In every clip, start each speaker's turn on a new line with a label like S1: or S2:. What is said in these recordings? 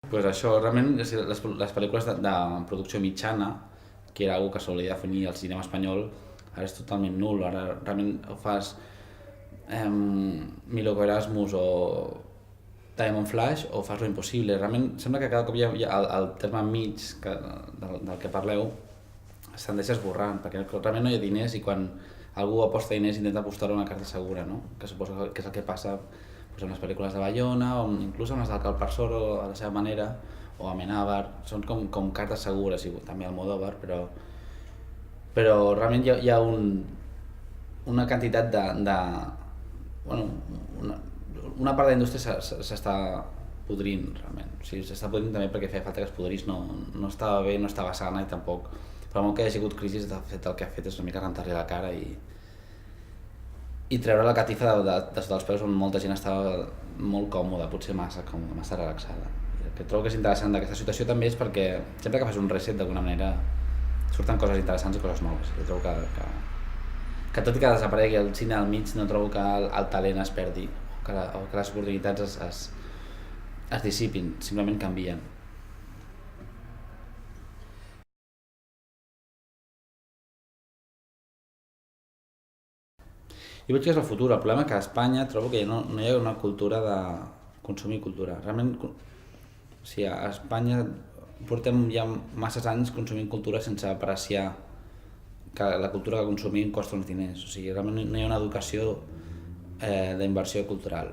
S1: Pues això, realment, les pel·lícules de producció mitjana, que era una que solia definir el cinema espanyol, ara és totalment nul. Ara realment ho fas Miloko Erasmus o Diamond Flash o fas lo impossible. Realment sembla que cada cop el terme mig del que parleu se'n deixa esborrant, perquè realment no hi ha diners i quan algú aposta diners intenta apostar-ho a una carta segura, no? Que suposo que és el que passa doncs, amb les pel·lícules de Bayona o inclús amb les del Calparsoro a la seva manera, o a Amenábar, són com cartes segures, i també Almodóvar, però realment hi ha una quantitat bueno, una part de la indústria s'està podrint realment, o sigui, s'està podrint també perquè feia falta que es podrís, no estava bé, no estava sana i tampoc, però molt que hi hagi hagut crisi, de fet el que ha fet és una mica rentar-li la cara i treure la catifa de sota els peus on molta gent estava molt còmoda, potser massa còmoda, massa relaxada. El que trobo que és interessant d'aquesta situació també és perquè sempre que fas un reset d'alguna manera surten coses interessants i coses noves. Jo trobo que tot i que desaparegui el cine al mig, no trobo que el talent es perdi o que les oportunitats es dissipin, simplement canvien. Jo veig que és el futur. El problema és que a Espanya trobo que no hi ha una cultura de consumir cultura. Realment, o sigui, a Espanya portem ja masses anys consumint cultura sense apreciar que la cultura que consumim costa uns diners. O sigui, realment no hi ha una educació d'inversió cultural.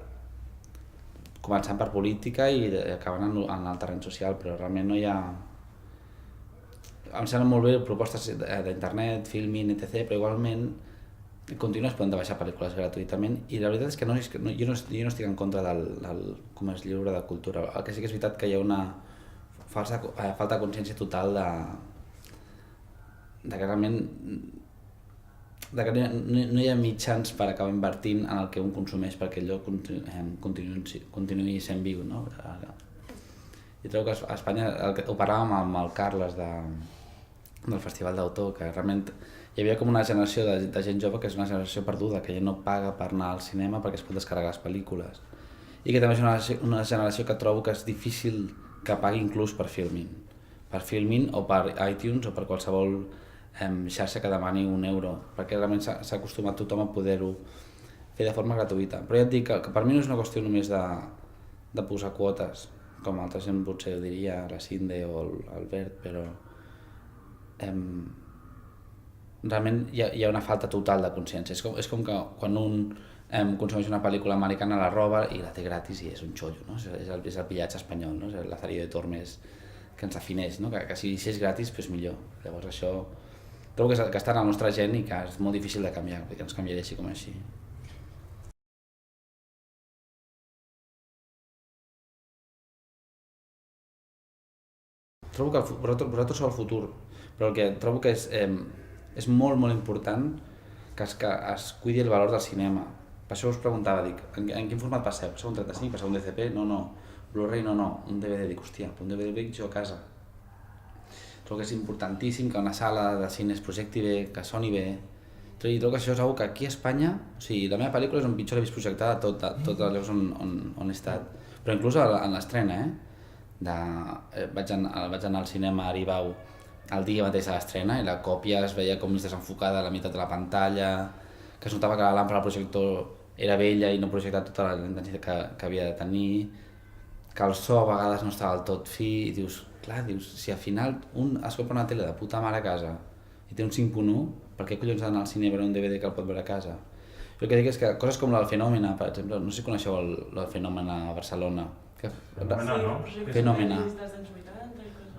S1: Començant per política i acabant en el terreny social, però realment no hi ha... Em semblen molt bé propostes d'internet, Filmin, etc., però igualment continues podent baixar pel·lícules gratuïtament i la veritat és que jo no estic en contra del comerç lliure de cultura. El que sí que és veritat que hi ha una falta de consciència total de que realment no hi ha mitjans per acabar invertint en el que un consumeix perquè allò continuï sent viu, no? I trobo que a Espanya, ho parlàvem amb el Carles del Festival d'Autor, que realment hi havia com una generació de gent jove que és una generació perduda, que ja no paga per anar al cinema perquè es pot descarregar les pel·lícules. I que també és una generació que trobo que és difícil que pagui inclús per Filmin o per iTunes o per qualsevol xarxa que demani €1, perquè realment s'ha acostumat tothom a poder-ho fer de forma gratuïta. Però ja et dic que per mi no és una qüestió només de posar quotes, com altra gent potser ho diria, la Cinde o l'Albert, però realment hi ha una falta total de consciència. És com que quan un consumeix una pel·lícula americana la roba i la té gratis i és un xollo, no? És el pillatge espanyol, no? És el Lazarillo de Tormes que ens defineix, no? Que si és gratis, doncs millor. Llavors això trobo que està en la nostra gent i que és molt difícil de canviar, perquè ens canviaria així com així. Trobo que vosaltres sou el futur, però el que trobo que és molt, molt important que es cuidi el valor del cinema. Per això us preguntava, dic, en quin format passeu? Passeu un 35, passeu un DCP? No. Blu-ray no, un DVD. Dic, hòstia, un DVD el veig jo a casa. Trobo que és importantíssim que una sala de cine es projecti bé, que soni bé. I trobo que això és una que aquí a Espanya, o sigui, la meva pel·lícula és on pitjor l'he vist projectada tots els llocs on he estat. Però inclús en l'estrena, vaig anar al cinema a Aribau el dia mateix de l'estrena i la còpia es veia com més desenfocada a la meitat de la pantalla, que es notava que la làmpara del projector era vella i no projectava tota la intensitat que havia de tenir, que el so a vegades no estava del tot fi, i dius, si al final un es compra una tele de puta mare a casa i té un 5.1, per què collons ha d'anar al cine a veure un DVD que el pot veure a casa? Jo el que dic és que coses com la del Fenòmena, per exemple, no sé si coneixeu el Fenòmena a Barcelona.
S2: Fenòmena, no?
S1: Fenòmena.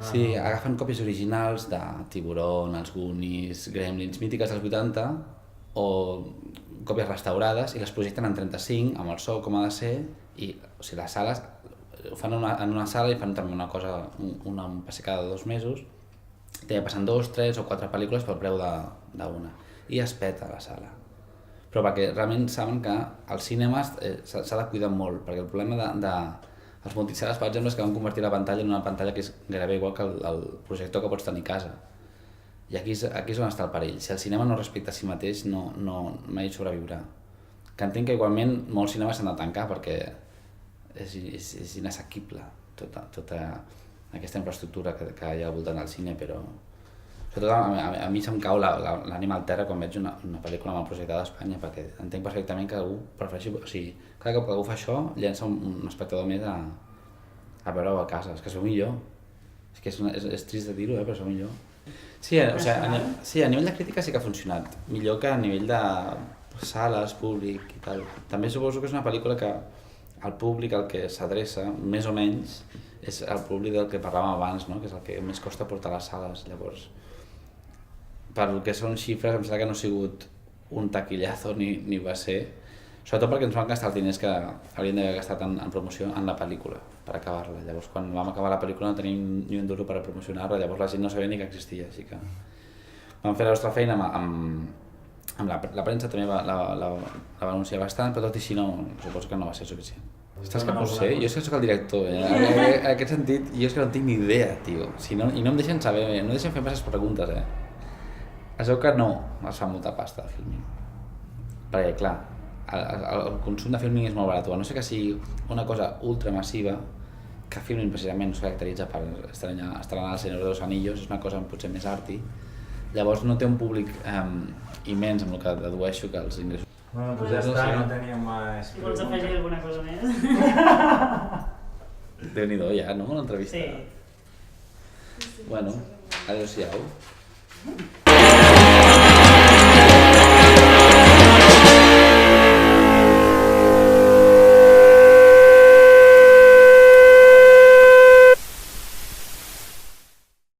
S1: Sí, agafen còpies originals de Tiburón, Els Goonies, Gremlins, mítiques dels 80, o còpies restaurades i les projecten en 35 amb el so com ha de ser i o sigui, les sales ho fan en una sala i fan també una cosa, un passer cada 2 mesos, també passen 2, 3 o 4 pel·lícules pel preu d'una i es peta la sala. Però perquè realment saben que el cinema s'ha de cuidar molt, perquè el problema els multisales, per exemple, és que van convertir la pantalla en una pantalla que és gairebé igual que el projector que pots tenir a casa. I aquí és on està el perill. Si el cinema no respecta a si mateix, mai sobreviurà. Que entenc que igualment molts cinemes s'han de tancar perquè és inassequible. tota aquesta infraestructura que hi ha al voltant del cine, però sobretot a mi se'm cau l'ànima al terra quan veig una pel·lícula mal projectada a Espanya, perquè entenc perfectament que algú prefereixi... O sigui, cada cop que algú fa això, llença un espectador més a veure-ho a casa, és que es veu millor. És que és trist de dir-ho, però es veu millor. Sí, a nivell de crítica sí que ha funcionat, millor que a nivell de sales, públic i tal. També suposo que és una pel·lícula que el públic al que s'adreça, més o menys, és el públic del que parlàvem abans, no? Que és el que més costa portar a les sales, llavors. Pel que són xifres, em sembla que no ha sigut un taquillazo ni va ser, sobretot perquè ens van gastar els diners que hauríem d'haver gastat en promoció en la pel·lícula, per acabar-la. Llavors, quan vam acabar la pel·lícula no tenim ni un duro per promocionar-la, llavors la gent no sabia ni que existia, així que vam fer la nostra feina amb la premsa també la va anunciar bastant, però tot i així no, suposo que no va ser suficient. Estàs que potser? Jo és que soc el director, en aquest sentit, jo és que no tinc ni idea, tio. I no em deixen saber, no deixen fer masses preguntes, Es veu que no es fa molta pasta de filming, perquè clar, el consum de filming és molt barat, a no ser que sigui una cosa ultramassiva, que filming precisament no es caracteritza per estrenar El Senyor de los Anillos, és una cosa potser més arty, llavors no té un públic immens amb el que dedueixo que els ingressos...
S2: Bueno, pues ja està, no teníem més
S3: si vols afegir alguna cosa més.
S1: Déu-n'hi-do ja, no? L'entrevista.
S3: Sí.
S1: Bueno, adéu-siau.